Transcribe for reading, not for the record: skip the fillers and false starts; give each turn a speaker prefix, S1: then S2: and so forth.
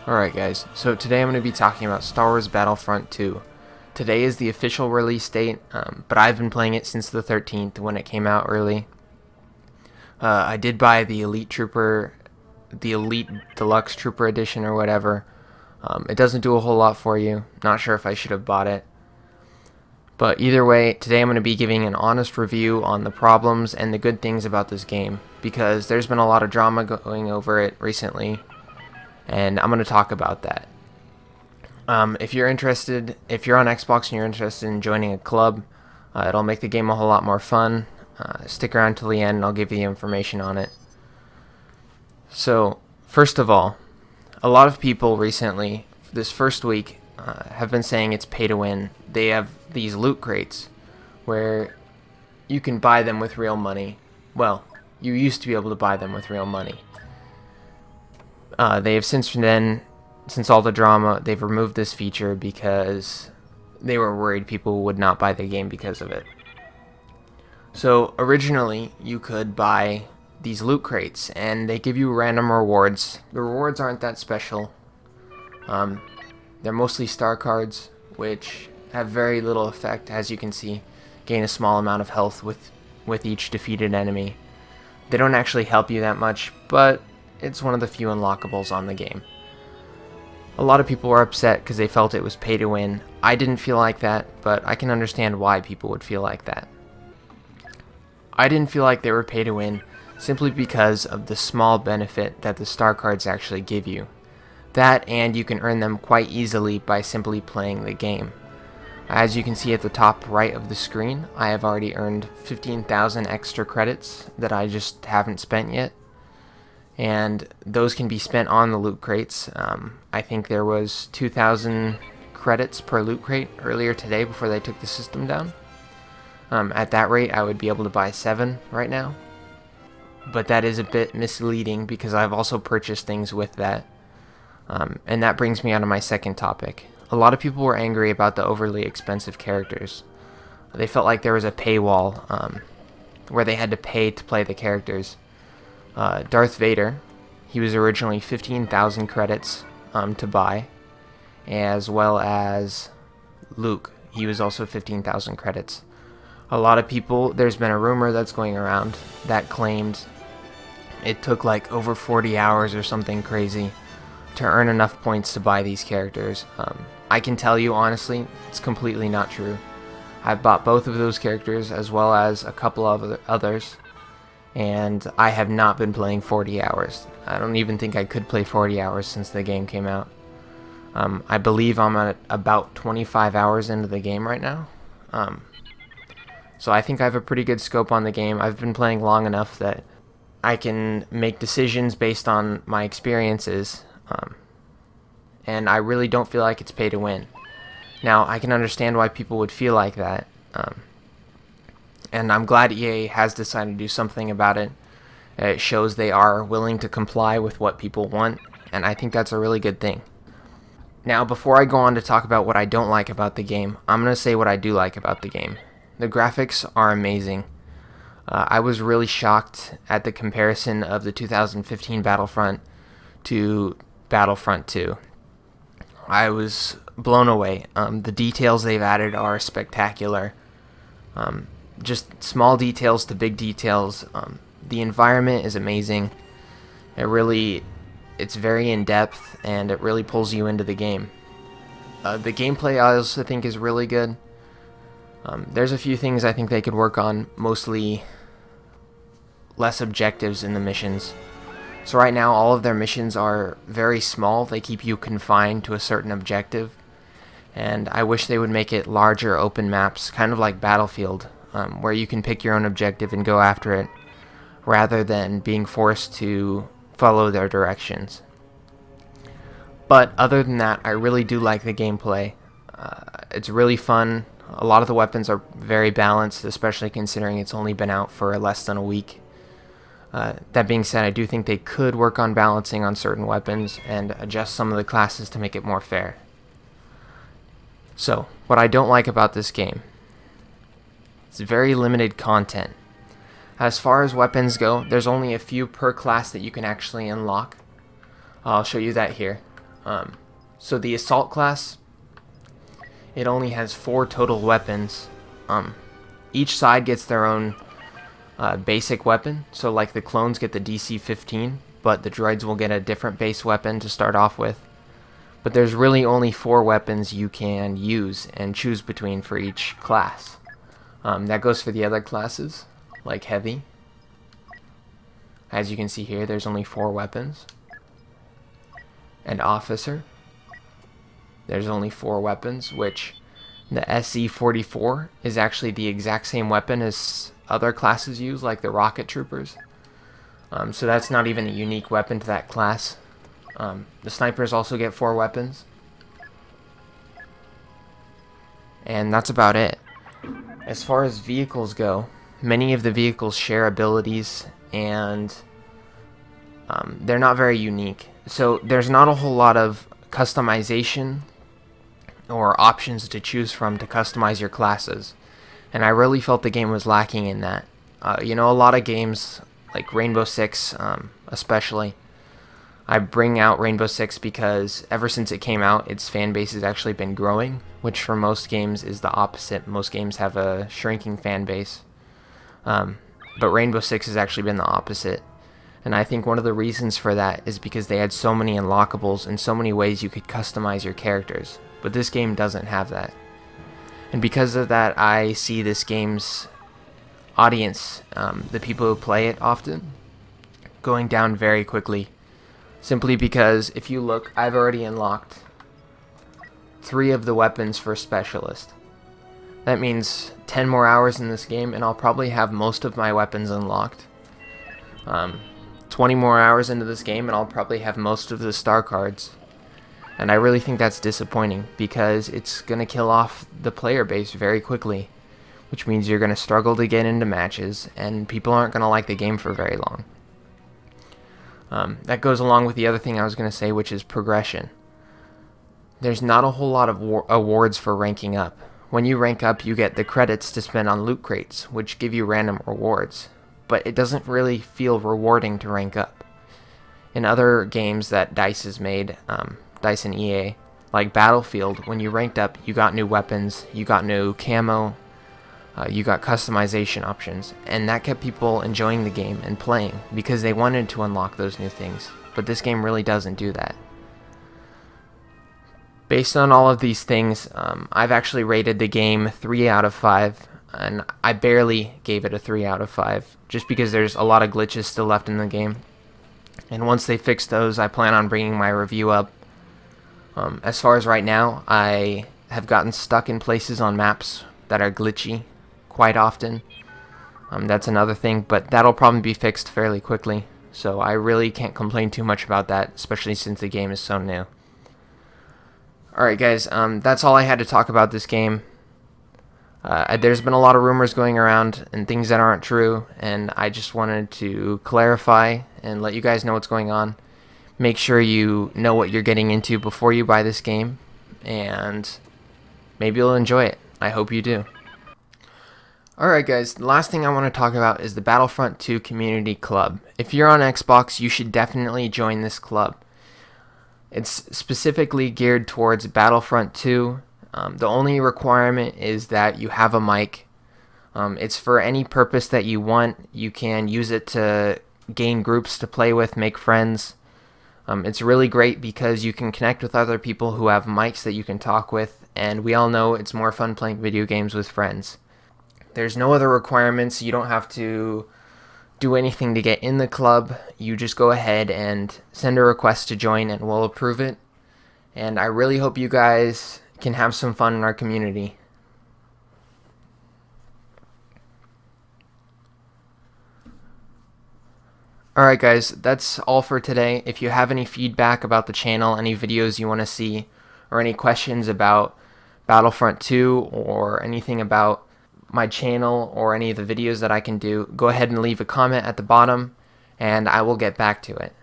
S1: Alright guys, so today I'm going to be talking about Star Wars Battlefront 2. Today is the official release date, but I've been playing it since the 13th when it came out early. I did buy the Elite Trooper, the Elite Deluxe Trooper Edition or whatever. It doesn't do a whole lot for you, not sure if I should have bought it. But either way, today I'm going to be giving an honest review on the problems and the good things about this game, because there's been a lot of drama going over it recently. And I'm going to talk about that. If you're on Xbox and you're interested in joining a club, it'll make the game a whole lot more fun. Stick around till the end and I'll give you the information on it. So, first of all, a lot of people recently, this first week, have been saying it's pay to win. They have these loot crates where you can buy them with real money. Well, you used to be able to buy them with real money. They have since all the drama, they've removed this feature because they were worried people would not buy the game because of it. So originally, you could buy these loot crates, and they give you random rewards. The rewards aren't that special. They're mostly star cards, which have very little effect, as you can see. Gain a small amount of health with each defeated enemy. They don't actually help you that much, but it's one of the few unlockables on the game. A lot of people were upset because they felt it was pay to win. I didn't feel like that, but I can understand why people would feel like that. I didn't feel like they were pay to win simply because of the small benefit that the star cards actually give you. That, and you can earn them quite easily by simply playing the game. As you can see at the top right of the screen, I have already earned 15,000 extra credits that I just haven't spent yet. And those can be spent on the loot crates. I think there was 2,000 credits per loot crate earlier today before they took the system down. At that rate, I would be able to buy 7 right now. But that is a bit misleading because I've also purchased things with that. And that brings me on to my second topic. A lot of people were angry about the overly expensive characters. They felt like there was a paywall where they had to pay to play the characters. Darth Vader, he was originally 15,000 credits to buy, as well as Luke, he was also 15,000 credits. A lot of people, there's been a rumor that's going around that claimed it took like over 40 hours or something crazy to earn enough points to buy these characters. I can tell you honestly, it's completely not true. I've bought both of those characters as well as a couple of others. And I have not been playing 40 hours. I don't even think I could play 40 hours since the game came out. I believe I'm at about 25 hours into the game right now. So I think I have a pretty good scope on the game. I've been playing long enough that I can make decisions based on my experiences. And I really don't feel like it's pay to win. Now, I can understand why people would feel like that. And I'm glad EA has decided to do something about it. It shows they are willing to comply with what people want, and I think that's a really good thing. Now, before I go on to talk about what I don't like about the game, I'm going to say what I do like about the game. The graphics are amazing. I was really shocked at the comparison of the 2015 Battlefront to Battlefront 2. I was blown away. The details they've added are spectacular. Just small details to big details. The environment is amazing. It's very in-depth, and it really pulls you into the game. The gameplay I also think is really good. There's a few things I think they could work on, mostly less objectives in the missions. So right now all of their missions are very small. They keep you confined to a certain objective. And I wish they would make it larger open maps, kind of like Battlefield. Where you can pick your own objective and go after it, rather than being forced to follow their directions. But other than that, I really do like the gameplay. It's really fun. A lot of the weapons are very balanced, especially considering it's only been out for less than a week. That being said, I do think they could work on balancing on certain weapons and adjust some of the classes to make it more fair. So, what I don't like about this game: it's very limited content. As far as weapons go, there's only a few per class that you can actually unlock. I'll show you that here. So the assault class, it only has 4 total weapons. Each side gets their own basic weapon. So like the clones get the DC 15, but the droids will get a different base weapon to start off with. But there's really only 4 weapons you can use and choose between for each class. That goes for the other classes, like heavy. As you can see here, there's only 4 weapons. And officer, there's only 4 weapons, which the SE-44 is actually the exact same weapon as other classes use, like the rocket troopers. So that's not even a unique weapon to that class. The snipers also get 4 weapons. And that's about it. As far as vehicles go, many of the vehicles share abilities, and they're not very unique. So there's not a whole lot of customization or options to choose from to customize your classes. And I really felt the game was lacking in that. A lot of games, like Rainbow Six especially, I bring out Rainbow Six because ever since it came out, its fan base has actually been growing, which for most games is the opposite. Most games have a shrinking fan base. But Rainbow Six has actually been the opposite. And I think one of the reasons for that is because they had so many unlockables and so many ways you could customize your characters. But this game doesn't have that. And because of that, I see this game's audience, the people who play it often, going down very quickly. Simply because if you look, I've already unlocked 3 of the weapons for Specialist. That means 10 more hours in this game and I'll probably have most of my weapons unlocked. 20 more hours into this game and I'll probably have most of the star cards. And I really think that's disappointing because it's going to kill off the player base very quickly, which means you're going to struggle to get into matches and people aren't going to like the game for very long. That goes along with the other thing I was going to say, which is progression. There's not a whole lot of awards for ranking up. When you rank up, you get the credits to spend on loot crates, which give you random rewards, but it doesn't really feel rewarding to rank up. In other games that DICE has made, DICE and EA, like Battlefield, when you ranked up, you got new weapons, you got new camo, you got customization options, and that kept people enjoying the game and playing because they wanted to unlock those new things. But this game really doesn't do that. Based on all of these things, I've actually rated the game 3 out of 5, and I barely gave it a 3 out of 5, just because there's a lot of glitches still left in the game. And once they fix those, I plan on bringing my review up. As far as right now, I have gotten stuck in places on maps that are glitchy quite often. That's another thing, but that'll probably be fixed fairly quickly. So I really can't complain too much about that, especially since the game is so new. Alright guys, that's all I had to talk about this game. There's been a lot of rumors going around and things that aren't true, and I just wanted to clarify and let you guys know what's going on. Make sure you know what you're getting into before you buy this game, and maybe you'll enjoy it. I hope you do. Alright guys, the last thing I want to talk about is the Battlefront 2 Community Club. If you're on Xbox, you should definitely join this club. It's specifically geared towards Battlefront 2. The only requirement is that you have a mic. It's for any purpose that you want. You can use it to gain groups to play with, make friends. It's really great because you can connect with other people who have mics that you can talk with, and we all know it's more fun playing video games with friends. There's no other requirements. You don't have to do anything to get in the club. You just go ahead and send a request to join and we'll approve it. And I really hope you guys can have some fun in our community. Alright guys, that's all for today. If you have any feedback about the channel, any videos you want to see, or any questions about Battlefront 2 or anything about my channel or any of the videos that I can do, go ahead and leave a comment at the bottom and I will get back to it.